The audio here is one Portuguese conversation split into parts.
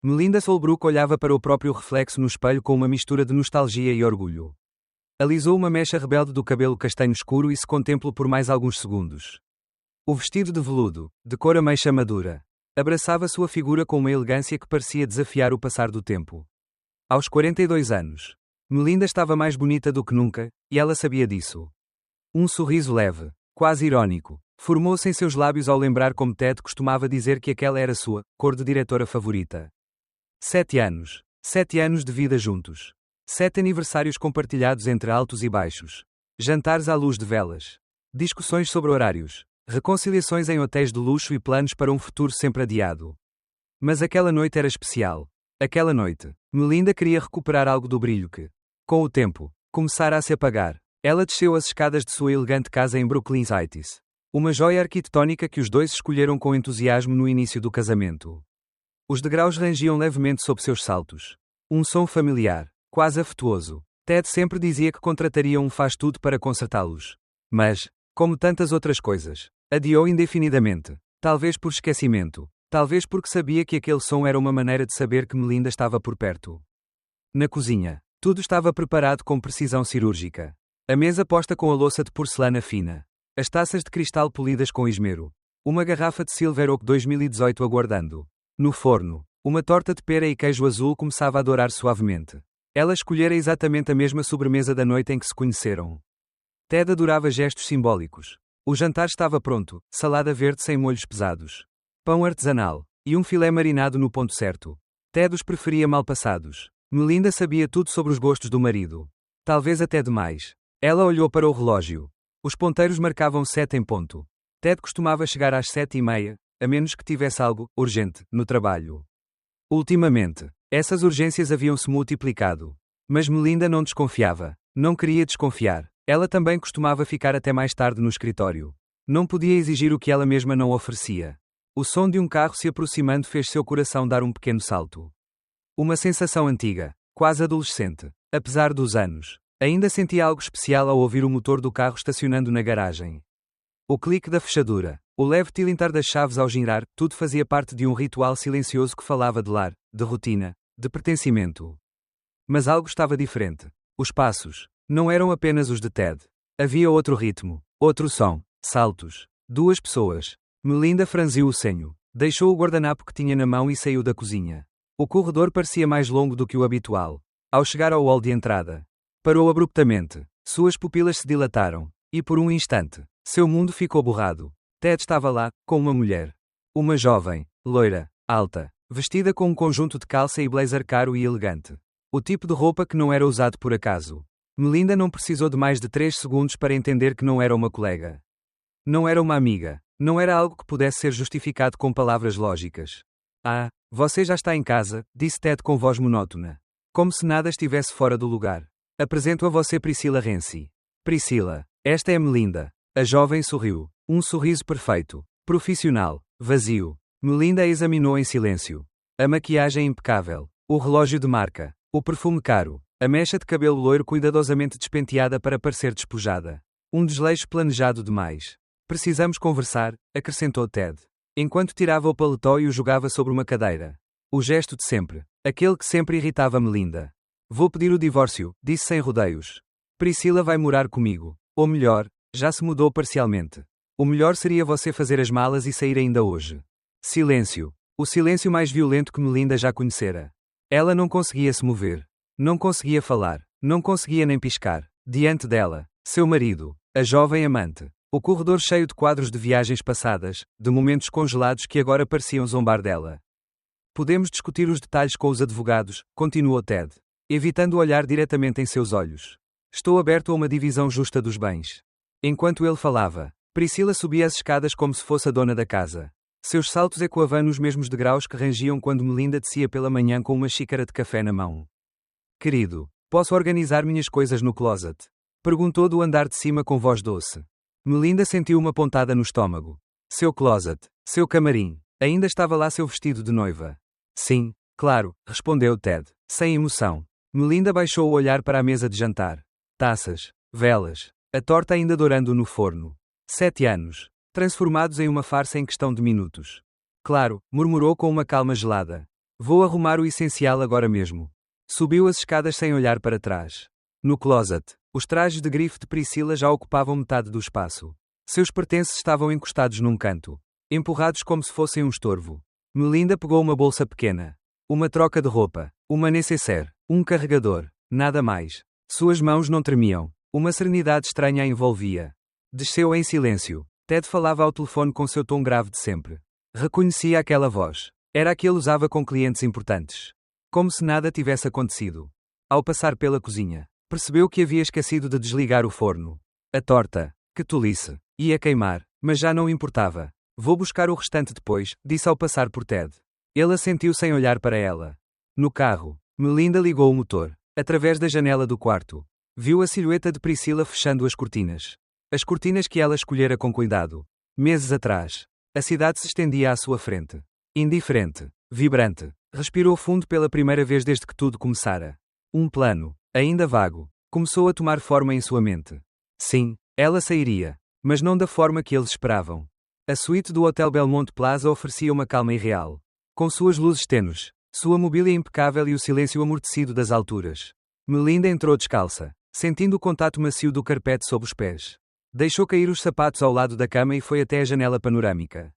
Melinda Solbrook olhava para o próprio reflexo no espelho com uma mistura de nostalgia e orgulho. Alisou uma mecha rebelde do cabelo castanho escuro e se contemplou por mais alguns segundos. O vestido de veludo, de cor ameixa madura, abraçava sua figura com uma elegância que parecia desafiar o passar do tempo. Aos 42 anos, Melinda estava mais bonita do que nunca, e ela sabia disso. Um sorriso leve, quase irônico, formou-se em seus lábios ao lembrar como Ted costumava dizer que aquela era sua cor de diretora favorita. 7 anos. 7 anos de vida juntos. 7 aniversários compartilhados entre altos e baixos. Jantares à luz de velas. Discussões sobre horários. Reconciliações em hotéis de luxo e planos para um futuro sempre adiado. Mas aquela noite era especial. Aquela noite, Melinda queria recuperar algo do brilho que, com o tempo, começara a se apagar. Ela desceu as escadas de sua elegante casa em Brooklyn Heights. Uma joia arquitetônica que os dois escolheram com entusiasmo no início do casamento. Os degraus rangiam levemente sob seus saltos. Um som familiar, quase afetuoso. Ted sempre dizia que contrataria um faz-tudo para consertá-los. Mas, como tantas outras coisas, adiou indefinidamente. Talvez por esquecimento. Talvez porque sabia que aquele som era uma maneira de saber que Melinda estava por perto. Na cozinha, tudo estava preparado com precisão cirúrgica. A mesa posta com a louça de porcelana fina. As taças de cristal polidas com esmero. Uma garrafa de Silver Oak 2018 aguardando. No forno, uma torta de pera e queijo azul começava a dourar suavemente. Ela escolhera exatamente a mesma sobremesa da noite em que se conheceram. Ted adorava gestos simbólicos. O jantar estava pronto, salada verde sem molhos pesados. Pão artesanal, e um filé marinado no ponto certo. Ted os preferia mal passados. Melinda sabia tudo sobre os gostos do marido. Talvez até demais. Ela olhou para o relógio. Os ponteiros marcavam 7 em ponto. Ted costumava chegar às 7:30, a menos que tivesse algo urgente no trabalho. Ultimamente, essas urgências haviam-se multiplicado. Mas Melinda não desconfiava. Não queria desconfiar. Ela também costumava ficar até mais tarde no escritório. Não podia exigir o que ela mesma não oferecia. O som de um carro se aproximando fez seu coração dar um pequeno salto. Uma sensação antiga, quase adolescente. Apesar dos anos, ainda sentia algo especial ao ouvir o motor do carro estacionando na garagem. O clique da fechadura, o leve tilintar das chaves ao girar, tudo fazia parte de um ritual silencioso que falava de lar, de rotina, de pertencimento. Mas algo estava diferente. Os passos não eram apenas os de Ted. Havia outro ritmo, outro som, saltos. 2 pessoas. Melinda franziu o senho, deixou o guardanapo que tinha na mão e saiu da cozinha. O corredor parecia mais longo do que o habitual. Ao chegar ao hall de entrada, parou abruptamente. Suas pupilas se dilataram, e por um instante, seu mundo ficou borrado. Ted estava lá, com uma mulher. Uma jovem, loira, alta, vestida com um conjunto de calça e blazer caro e elegante. O tipo de roupa que não era usado por acaso. Melinda não precisou de mais de 3 segundos para entender que não era uma colega. Não era uma amiga. Não era algo que pudesse ser justificado com palavras lógicas. Ah, você já está em casa, disse Ted com voz monótona. Como se nada estivesse fora do lugar. Apresento a você Priscila Renzi. Priscila, esta é Melinda. A jovem sorriu. Um sorriso perfeito. Profissional. Vazio. Melinda a examinou em silêncio. A maquiagem impecável. O relógio de marca. O perfume caro. A mecha de cabelo loiro cuidadosamente despenteada para parecer despojada. Um desleixo planejado demais. Precisamos conversar, acrescentou Ted. Enquanto tirava o paletó e o jogava sobre uma cadeira. O gesto de sempre. Aquele que sempre irritava Melinda. Vou pedir o divórcio, disse sem rodeios. Priscila vai morar comigo. Ou melhor, já se mudou parcialmente. O melhor seria você fazer as malas e sair ainda hoje. Silêncio. O silêncio mais violento que Melinda já conhecera. Ela não conseguia se mover. Não conseguia falar. Não conseguia nem piscar. Diante dela, seu marido, a jovem amante. O corredor cheio de quadros de viagens passadas, de momentos congelados que agora pareciam zombar dela. Podemos discutir os detalhes com os advogados, continuou Ted, evitando olhar diretamente em seus olhos. Estou aberto a uma divisão justa dos bens. Enquanto ele falava, Priscila subia as escadas como se fosse a dona da casa. Seus saltos ecoavam nos mesmos degraus que rangiam quando Melinda descia pela manhã com uma xícara de café na mão. Querido, posso organizar minhas coisas no closet? Perguntou do andar de cima com voz doce. Melinda sentiu uma pontada no estômago. Seu closet, seu camarim, ainda estava lá seu vestido de noiva. Sim, claro, respondeu Ted, sem emoção. Melinda baixou o olhar para a mesa de jantar. Taças, velas, a torta ainda dourando no forno. 7 anos, transformados em uma farsa em questão de minutos. Claro, murmurou com uma calma gelada. Vou arrumar o essencial agora mesmo. Subiu as escadas sem olhar para trás. No closet, os trajes de grife de Priscila já ocupavam metade do espaço. Seus pertences estavam encostados num canto, empurrados como se fossem um estorvo. Melinda pegou uma bolsa pequena. Uma troca de roupa, uma nécessaire, um carregador, nada mais. Suas mãos não tremiam. Uma serenidade estranha a envolvia. Desceu em silêncio. Ted falava ao telefone com seu tom grave de sempre. Reconhecia aquela voz. Era a que ele usava com clientes importantes. Como se nada tivesse acontecido. Ao passar pela cozinha, percebeu que havia esquecido de desligar o forno. A torta, que tolice, ia queimar, mas já não importava. Vou buscar o restante depois, disse ao passar por Ted. Ele assentiu sem olhar para ela. No carro, Melinda ligou o motor. Através da janela do quarto, viu a silhueta de Priscila fechando as cortinas. As cortinas que ela escolhera com cuidado. Meses atrás, a cidade se estendia à sua frente. Indiferente, vibrante, respirou fundo pela primeira vez desde que tudo começara. Um plano, ainda vago, começou a tomar forma em sua mente. Sim, ela sairia, mas não da forma que eles esperavam. A suíte do Hotel Belmont Plaza oferecia uma calma irreal. Com suas luzes tenues, sua mobília impecável e o silêncio amortecido das alturas. Melinda entrou descalça, sentindo o contato macio do carpete sob os pés. Deixou cair os sapatos ao lado da cama e foi até a janela panorâmica.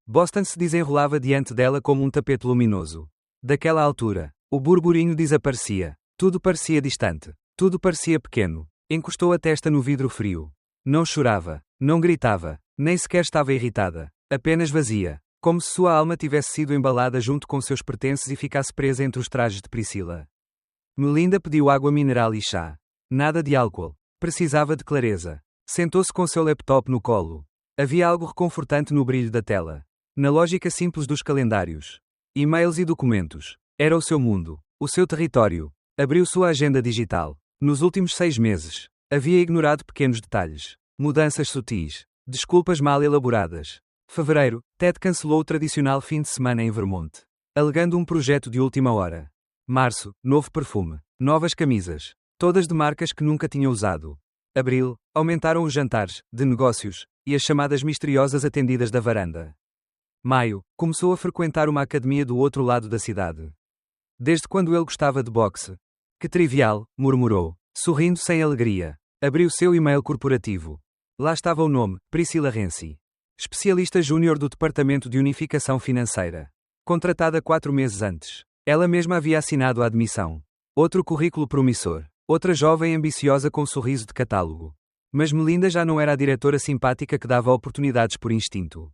Boston se desenrolava diante dela como um tapete luminoso. Daquela altura, o burburinho desaparecia. Tudo parecia distante. Tudo parecia pequeno. Encostou a testa no vidro frio. Não chorava, não gritava, nem sequer estava irritada. Apenas vazia. Como se sua alma tivesse sido embalada junto com seus pertences e ficasse presa entre os trajes de Priscila. Melinda pediu água mineral e chá. Nada de álcool. Precisava de clareza. Sentou-se com seu laptop no colo. Havia algo reconfortante no brilho da tela. Na lógica simples dos calendários. E-mails e documentos. Era o seu mundo. O seu território. Abriu sua agenda digital. Nos últimos 6 meses, havia ignorado pequenos detalhes. Mudanças sutis. Desculpas mal elaboradas. Fevereiro, Ted cancelou o tradicional fim de semana em Vermont, alegando um projeto de última hora. Março, novo perfume, novas camisas, todas de marcas que nunca tinha usado. Abril, aumentaram os jantares, de negócios, e as chamadas misteriosas atendidas da varanda. Maio, começou a frequentar uma academia do outro lado da cidade. Desde quando ele gostava de boxe? Que trivial, murmurou, sorrindo sem alegria. Abriu seu e-mail corporativo. Lá estava o nome, Priscila Renzi. Especialista júnior do Departamento de Unificação Financeira. Contratada 4 meses antes. Ela mesma havia assinado a admissão. Outro currículo promissor. Outra jovem ambiciosa com sorriso de catálogo. Mas Melinda já não era a diretora simpática que dava oportunidades por instinto.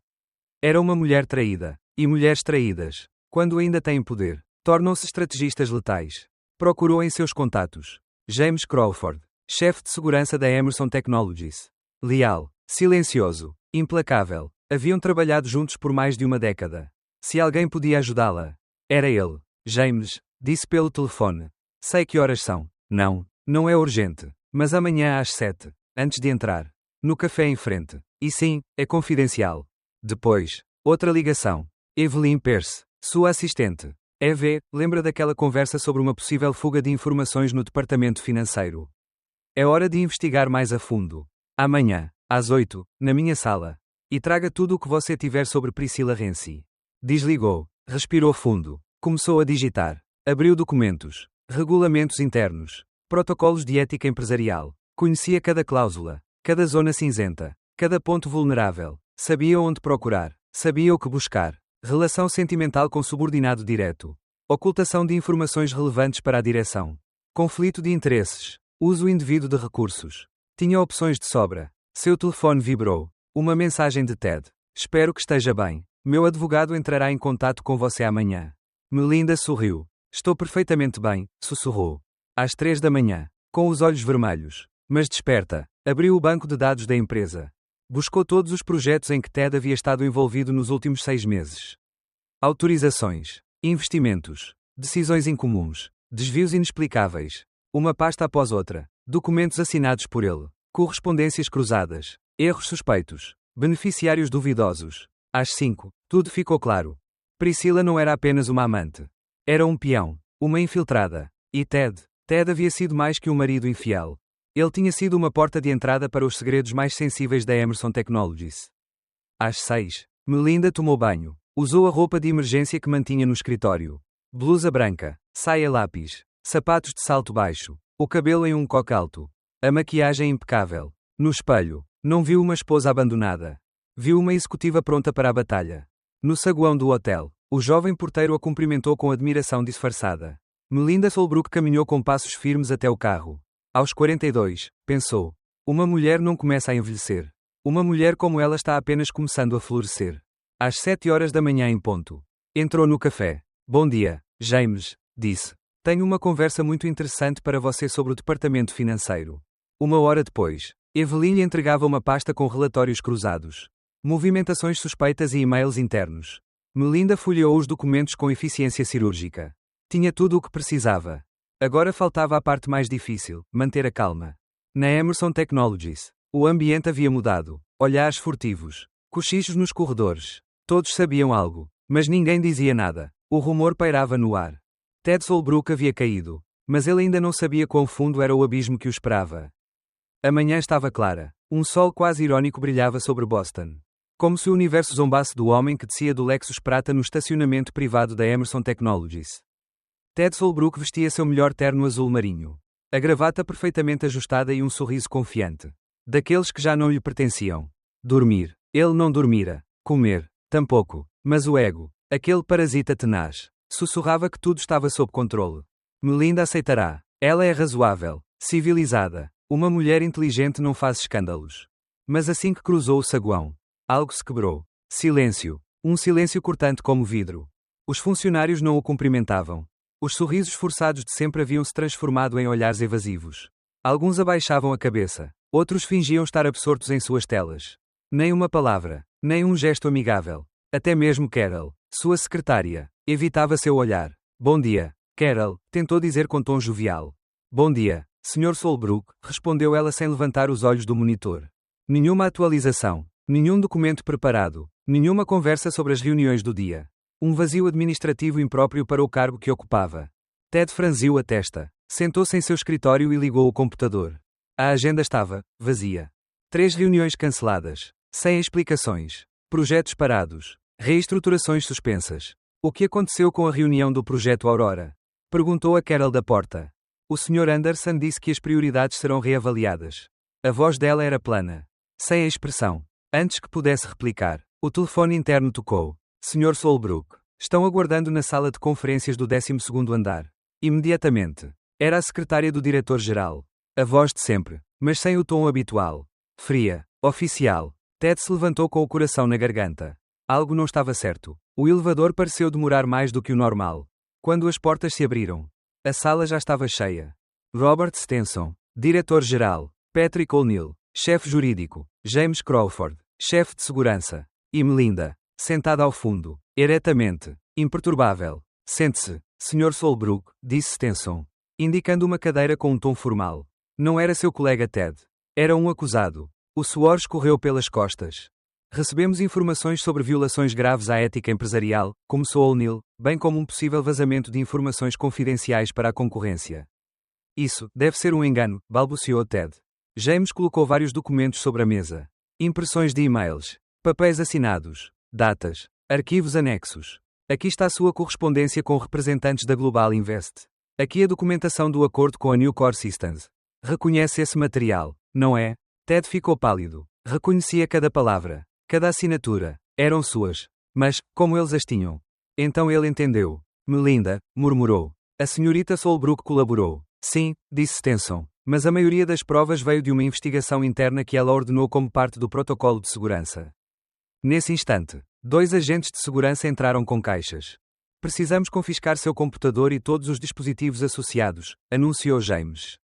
Era uma mulher traída. E mulheres traídas, quando ainda têm poder, tornam-se estrategistas letais. Procurou em seus contatos. James Crawford, chefe de segurança da Emerson Technologies. Leal, silencioso, implacável. Haviam trabalhado juntos por mais de uma década. Se alguém podia ajudá-la, era ele. James, disse pelo telefone. Sei que horas são. Não é urgente. Mas amanhã às 7, antes de entrar. No café em frente. E sim, é confidencial. Depois, outra ligação. Evelyn Peirce, sua assistente. EV, lembra daquela conversa sobre uma possível fuga de informações no departamento financeiro. É hora de investigar mais a fundo. Amanhã, às 8, na minha sala. E traga tudo o que você tiver sobre Priscila Renzi. Desligou, respirou fundo, começou a digitar. Abriu documentos, regulamentos internos, protocolos de ética empresarial. Conhecia cada cláusula, cada zona cinzenta, cada ponto vulnerável. Sabia onde procurar, sabia o que buscar. Relação sentimental com subordinado direto. Ocultação de informações relevantes para a direção. Conflito de interesses. Uso indevido de recursos. Tinha opções de sobra. Seu telefone vibrou. Uma mensagem de Ted. Espero que esteja bem. Meu advogado entrará em contato com você amanhã. Melinda sorriu. Estou perfeitamente bem, sussurrou. Às 3 da manhã. Com os olhos vermelhos. Mas desperta. Abriu o banco de dados da empresa. Buscou todos os projetos em que Ted havia estado envolvido nos últimos 6 meses. Autorizações, investimentos, decisões incomuns, desvios inexplicáveis. Uma pasta após outra, documentos assinados por ele, correspondências cruzadas, erros suspeitos, beneficiários duvidosos. Às 5, tudo ficou claro. Priscila não era apenas uma amante. Era um peão, uma infiltrada. E Ted havia sido mais que um marido infiel. Ele tinha sido uma porta de entrada para os segredos mais sensíveis da Emerson Technologies. Às 6, Melinda tomou banho. Usou a roupa de emergência que mantinha no escritório. Blusa branca, saia lápis, sapatos de salto baixo, o cabelo em um coque alto. A maquiagem impecável. No espelho, não viu uma esposa abandonada. Viu uma executiva pronta para a batalha. No saguão do hotel, o jovem porteiro a cumprimentou com admiração disfarçada. Melinda Solbrook caminhou com passos firmes até o carro. Aos 42, pensou. Uma mulher não começa a envelhecer. Uma mulher como ela está apenas começando a florescer. Às 7 horas da manhã em ponto. Entrou no café. Bom dia, James, disse. Tenho uma conversa muito interessante para você sobre o departamento financeiro. 1 hora depois, Evelyn lhe entregava uma pasta com relatórios cruzados. Movimentações suspeitas e e-mails internos. Melinda folheou os documentos com eficiência cirúrgica. Tinha tudo o que precisava. Agora faltava a parte mais difícil, manter a calma. Na Emerson Technologies, o ambiente havia mudado. Olhares furtivos. Cochichos nos corredores. Todos sabiam algo, mas ninguém dizia nada. O rumor pairava no ar. Ted Solbrook havia caído, mas ele ainda não sabia quão fundo era o abismo que o esperava. A manhã estava clara. Um sol quase irônico brilhava sobre Boston. Como se o universo zombasse do homem que descia do Lexus prata no estacionamento privado da Emerson Technologies. Ted Solbrook vestia seu melhor terno azul marinho. A gravata perfeitamente ajustada e um sorriso confiante. Daqueles que já não lhe pertenciam. Dormir. Ele não dormira. Comer. Tampouco. Mas o ego, aquele parasita tenaz, sussurrava que tudo estava sob controle. Melinda aceitará. Ela é razoável. Civilizada. Uma mulher inteligente não faz escândalos. Mas assim que cruzou o saguão, algo se quebrou. Silêncio. Um silêncio cortante como vidro. Os funcionários não o cumprimentavam. Os sorrisos forçados de sempre haviam se transformado em olhares evasivos. Alguns abaixavam a cabeça. Outros fingiam estar absortos em suas telas. Nem uma palavra. Nem um gesto amigável. Até mesmo Carol, sua secretária, evitava seu olhar. Bom dia, Carol, tentou dizer com tom jovial. Bom dia, Sr. Solbrook, respondeu ela sem levantar os olhos do monitor. Nenhuma atualização. Nenhum documento preparado. Nenhuma conversa sobre as reuniões do dia. Um vazio administrativo impróprio para o cargo que ocupava. Ted franziu a testa. Sentou-se em seu escritório e ligou o computador. A agenda estava vazia. 3 reuniões canceladas. Sem explicações. Projetos parados. Reestruturações suspensas. O que aconteceu com a reunião do projeto Aurora? Perguntou a Carol da porta. O Sr. Anderson disse que as prioridades serão reavaliadas. A voz dela era plana. Sem a expressão. Antes que pudesse replicar, o telefone interno tocou. Sr. Solbrook, estão aguardando na sala de conferências do 12º andar. Imediatamente. Era a secretária do diretor-geral. A voz de sempre, mas sem o tom habitual. Fria. Oficial. Ted se levantou com o coração na garganta. Algo não estava certo. O elevador pareceu demorar mais do que o normal. Quando as portas se abriram, a sala já estava cheia. Robert Stenson, diretor-geral. Patrick O'Neill, chefe jurídico. James Crawford, chefe de segurança. E Melinda, sentada ao fundo, eretamente, imperturbável. Sente-se, Sr. Solbrook, disse Stenson, indicando uma cadeira com um tom formal. Não era seu colega Ted. Era um acusado. O suor escorreu pelas costas. Recebemos informações sobre violações graves à ética empresarial, começou O'Neill, bem como um possível vazamento de informações confidenciais para a concorrência. Isso deve ser um engano, balbuciou Ted. James colocou vários documentos sobre a mesa. Impressões de e-mails, papéis assinados, datas, arquivos anexos. Aqui está a sua correspondência com representantes da Global Invest. Aqui a documentação do acordo com a New Core Systems. Reconhece esse material, não é? Ted ficou pálido. Reconhecia cada palavra, cada assinatura. Eram suas. Mas, como eles as tinham? Então ele entendeu. Melinda, murmurou. A senhorita Solbrook colaborou. Sim, disse Stenson. Mas a maioria das provas veio de uma investigação interna que ela ordenou como parte do protocolo de segurança. Nesse instante, 2 agentes de segurança entraram com caixas. Precisamos confiscar seu computador e todos os dispositivos associados, anunciou James.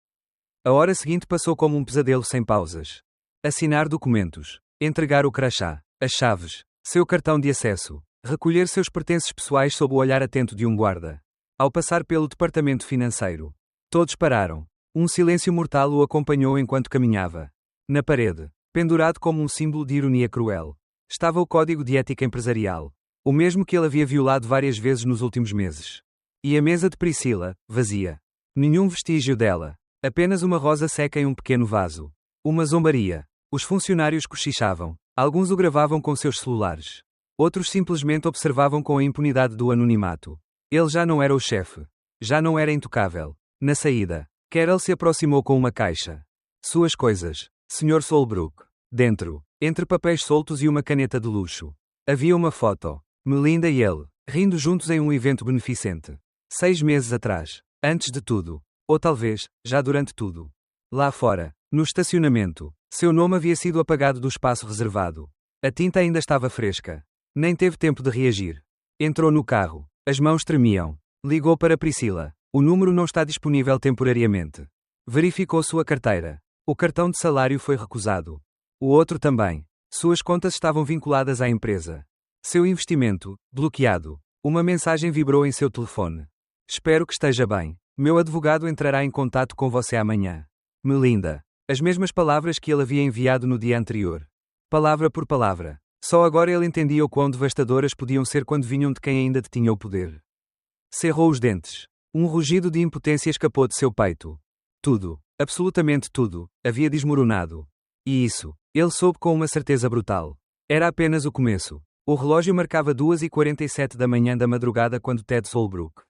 A hora seguinte passou como um pesadelo sem pausas. Assinar documentos, entregar o crachá, as chaves, seu cartão de acesso, recolher seus pertences pessoais sob o olhar atento de um guarda. Ao passar pelo departamento financeiro, todos pararam. Um silêncio mortal o acompanhou enquanto caminhava. Na parede, pendurado como um símbolo de ironia cruel, estava o código de ética empresarial, o mesmo que ele havia violado várias vezes nos últimos meses. E a mesa de Priscila, vazia. Nenhum vestígio dela. Apenas uma rosa seca em um pequeno vaso. Uma zombaria. Os funcionários cochichavam. Alguns o gravavam com seus celulares. Outros simplesmente observavam com a impunidade do anonimato. Ele já não era o chefe. Já não era intocável. Na saída, Carol se aproximou com uma caixa. Suas coisas, Sr. Solbrook. Dentro, entre papéis soltos e uma caneta de luxo. Havia uma foto. Melinda e ele, rindo juntos em um evento beneficente. 6 meses atrás. Antes de tudo. Ou talvez, já durante tudo. Lá fora, no estacionamento, seu nome havia sido apagado do espaço reservado. A tinta ainda estava fresca. Nem teve tempo de reagir. Entrou no carro. As mãos tremiam. Ligou para Priscila. O número não está disponível temporariamente. Verificou sua carteira. O cartão de salário foi recusado. O outro também. Suas contas estavam vinculadas à empresa. Seu investimento, bloqueado. Uma mensagem vibrou em seu telefone. Espero que esteja bem. Meu advogado entrará em contato com você amanhã. Melinda. As mesmas palavras que ele havia enviado no dia anterior. Palavra por palavra. Só agora ele entendia o quão devastadoras podiam ser quando vinham de quem ainda detinha o poder. Cerrou os dentes. Um rugido de impotência escapou de seu peito. Tudo, absolutamente tudo, havia desmoronado. E isso, ele soube com uma certeza brutal. Era apenas o começo. O relógio marcava 2h47 da manhã da madrugada quando Ted Solbrook,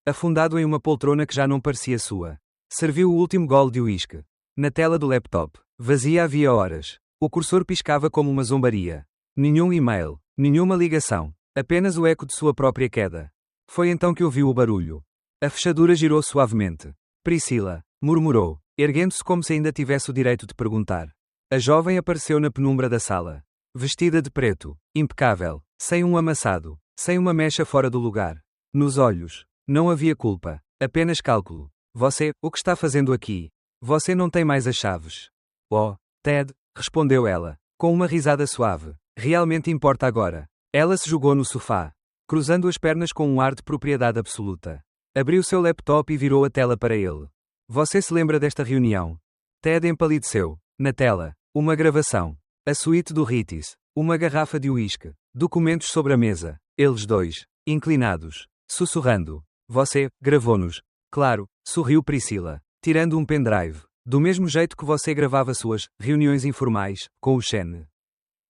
afundado em uma poltrona que já não parecia sua, serviu o último gole de uísque. Na tela do laptop, vazia havia horas. O cursor piscava como uma zombaria. Nenhum e-mail, nenhuma ligação, apenas o eco de sua própria queda. Foi então que ouviu o barulho. A fechadura girou suavemente. Priscila, murmurou, erguendo-se como se ainda tivesse o direito de perguntar. A jovem apareceu na penumbra da sala. Vestida de preto, impecável, sem um amassado, sem uma mecha fora do lugar. Nos olhos, não havia culpa, apenas cálculo. Você, o que está fazendo aqui? Você não tem mais as chaves. Oh, Ted, respondeu ela, com uma risada suave. Realmente importa agora. Ela se jogou no sofá, cruzando as pernas com um ar de propriedade absoluta. Abriu seu laptop e virou a tela para ele. Você se lembra desta reunião? Ted empalideceu. Na tela, uma gravação. A suíte do Ritz. Uma garrafa de uísque. Documentos sobre a mesa. Eles dois, inclinados, sussurrando. Você, gravou-nos. Claro, sorriu Priscila, tirando um pendrive. Do mesmo jeito que você gravava suas reuniões informais, com o Shen.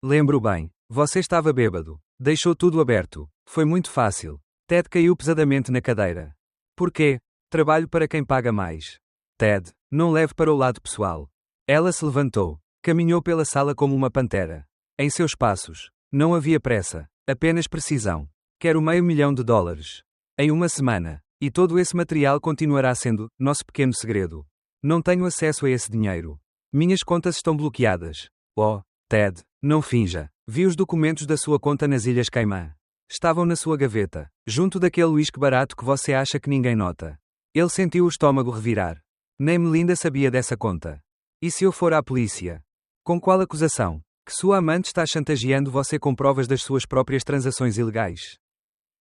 Lembro bem. Você estava bêbado. Deixou tudo aberto. Foi muito fácil. Ted caiu pesadamente na cadeira. Por quê? Trabalho para quem paga mais. Ted, não leve para o lado pessoal. Ela se levantou. Caminhou pela sala como uma pantera. Em seus passos. Não havia pressa. Apenas precisão. Quero $500,000. Em uma semana. E todo esse material continuará sendo nosso pequeno segredo. Não tenho acesso a esse dinheiro. Minhas contas estão bloqueadas. Oh, Ted, não finja. Vi os documentos da sua conta nas Ilhas Caimã. Estavam na sua gaveta, junto daquele uísque barato que você acha que ninguém nota. Ele sentiu o estômago revirar. Nem Melinda sabia dessa conta. E se eu for à polícia? Com qual acusação? Que sua amante está chantageando você com provas das suas próprias transações ilegais?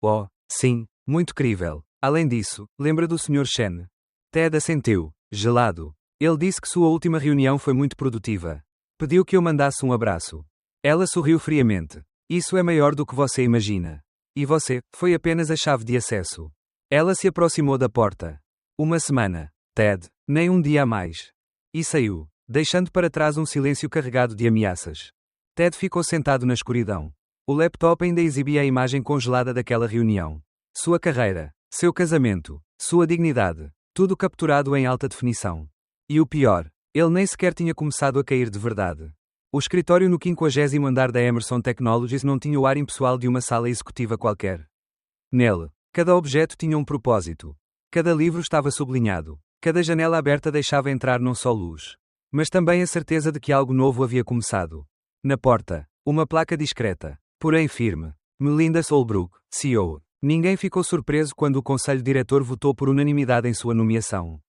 Oh, sim, muito crível. Além disso, lembra do Sr. Shen? Ted assentiu, gelado. Ele disse que sua última reunião foi muito produtiva. Pediu que eu mandasse um abraço. Ela sorriu friamente. Isso é maior do que você imagina. E você, foi apenas a chave de acesso. Ela se aproximou da porta. Uma semana, Ted, nem um dia a mais. E saiu, deixando para trás um silêncio carregado de ameaças. Ted ficou sentado na escuridão. O laptop ainda exibia a imagem congelada daquela reunião. Sua carreira, seu casamento, sua dignidade, tudo capturado em alta definição. E o pior, ele nem sequer tinha começado a cair de verdade. O escritório no 50º andar da Emerson Technologies não tinha o ar impessoal de uma sala executiva qualquer. Nele, cada objeto tinha um propósito. Cada livro estava sublinhado. Cada janela aberta deixava entrar não só luz, mas também a certeza de que algo novo havia começado. Na porta, uma placa discreta, porém firme. Melinda Solbrook, CEO. Ninguém ficou surpreso quando o conselho diretor votou por unanimidade em sua nomeação.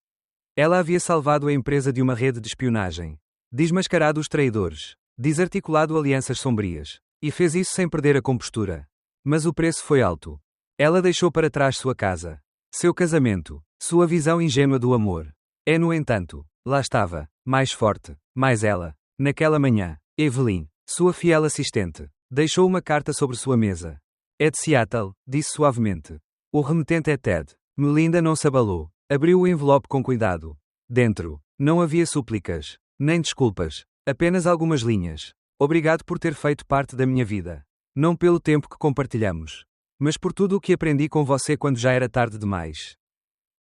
Ela havia salvado a empresa de uma rede de espionagem, desmascarado os traidores, desarticulado alianças sombrias, e fez isso sem perder a compostura. Mas o preço foi alto. Ela deixou para trás sua casa, seu casamento, sua visão ingênua do amor. No entanto, lá estava, mais forte, mais ela. Naquela manhã, Evelyn, sua fiel assistente, deixou uma carta sobre sua mesa. É de Seattle, disse suavemente. O remetente é Ted. Melinda não se abalou. Abriu o envelope com cuidado. Dentro, não havia súplicas, nem desculpas, apenas algumas linhas. Obrigado por ter feito parte da minha vida. Não pelo tempo que compartilhamos, mas por tudo o que aprendi com você quando já era tarde demais.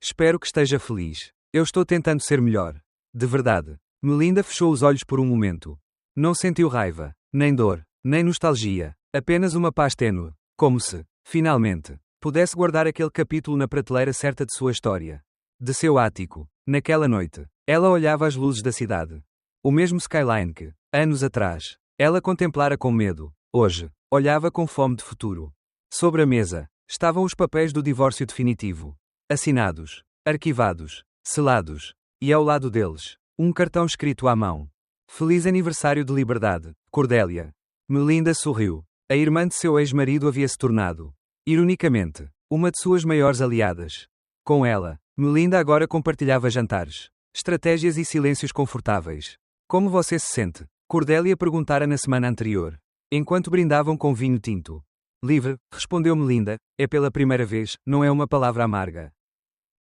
Espero que esteja feliz. Eu estou tentando ser melhor. De verdade. Melinda fechou os olhos por um momento. Não sentiu raiva, nem dor, nem nostalgia, apenas uma paz tênue, como se, finalmente, pudesse guardar aquele capítulo na prateleira certa de sua história. De seu ático, naquela noite, ela olhava as luzes da cidade. O mesmo skyline que, anos atrás, ela contemplara com medo, hoje, olhava com fome de futuro. Sobre a mesa, estavam os papéis do divórcio definitivo. Assinados, arquivados, selados, e ao lado deles, um cartão escrito à mão. Feliz aniversário de liberdade, Cordélia. Melinda sorriu. A irmã de seu ex-marido havia se tornado, ironicamente, uma de suas maiores aliadas. Com ela, Melinda agora compartilhava jantares, estratégias e silêncios confortáveis. Como você se sente? Cordélia perguntara na semana anterior, enquanto brindavam com vinho tinto. Livre, respondeu Melinda, é pela primeira vez, não é uma palavra amarga.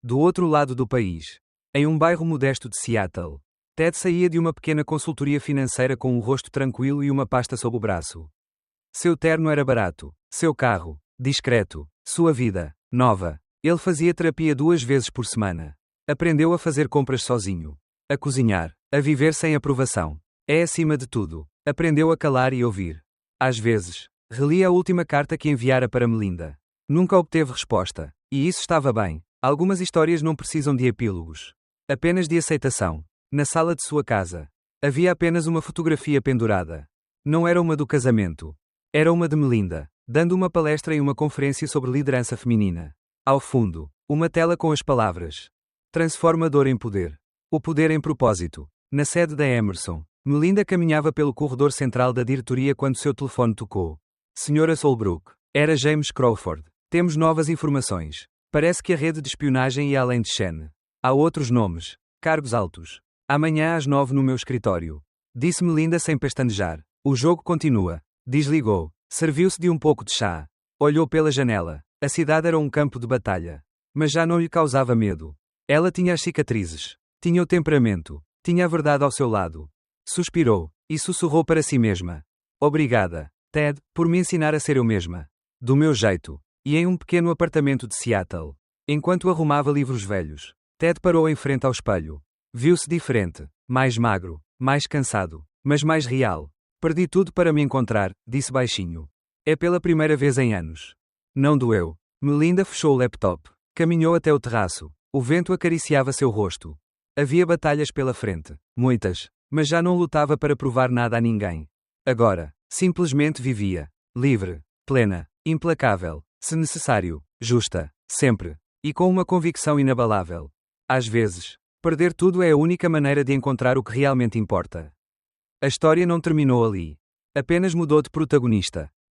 Do outro lado do país, em um bairro modesto de Seattle, Ted saía de uma pequena consultoria financeira com um rosto tranquilo e uma pasta sob o braço. Seu terno era barato, seu carro, discreto, sua vida, nova. Ele fazia terapia 2 vezes por semana. Aprendeu a fazer compras sozinho, a cozinhar, a viver sem aprovação. É acima de tudo, aprendeu a calar e ouvir. Às vezes, relia a última carta que enviara para Melinda. Nunca obteve resposta, e isso estava bem. Algumas histórias não precisam de epílogos. Apenas de aceitação. Na sala de sua casa, havia apenas uma fotografia pendurada. Não era uma do casamento. Era uma de Melinda, dando uma palestra em uma conferência sobre liderança feminina. Ao fundo, uma tela com as palavras: Transformador em poder. O poder em propósito. Na sede da Emerson, Melinda caminhava pelo corredor central da diretoria quando seu telefone tocou. Senhora Solbrook. Era James Crawford. Temos novas informações. Parece que a rede de espionagem ia além de Shen. Há outros nomes. Cargos altos. Amanhã às 9 no meu escritório. Disse Melinda sem pestanejar. O jogo continua. Desligou. Serviu-se de um pouco de chá. Olhou pela janela. A cidade era um campo de batalha. Mas já não lhe causava medo. Ela tinha as cicatrizes. Tinha o temperamento. Tinha a verdade ao seu lado. Suspirou. E sussurrou para si mesma. Obrigada, Ted, por me ensinar a ser eu mesma. Do meu jeito. E em um pequeno apartamento de Seattle. Enquanto arrumava livros velhos, Ted parou em frente ao espelho. Viu-se diferente. Mais magro. Mais cansado. Mas mais real. Perdi tudo para me encontrar, disse baixinho. É pela primeira vez em anos. Não doeu. Melinda fechou o laptop. Caminhou até o terraço. O vento acariciava seu rosto. Havia batalhas pela frente. Muitas. Mas já não lutava para provar nada a ninguém. Agora, simplesmente vivia. Livre. Plena. Implacável. Se necessário. Justa. Sempre. E com uma convicção inabalável. Às vezes, perder tudo é a única maneira de encontrar o que realmente importa. A história não terminou ali. Apenas mudou de protagonista.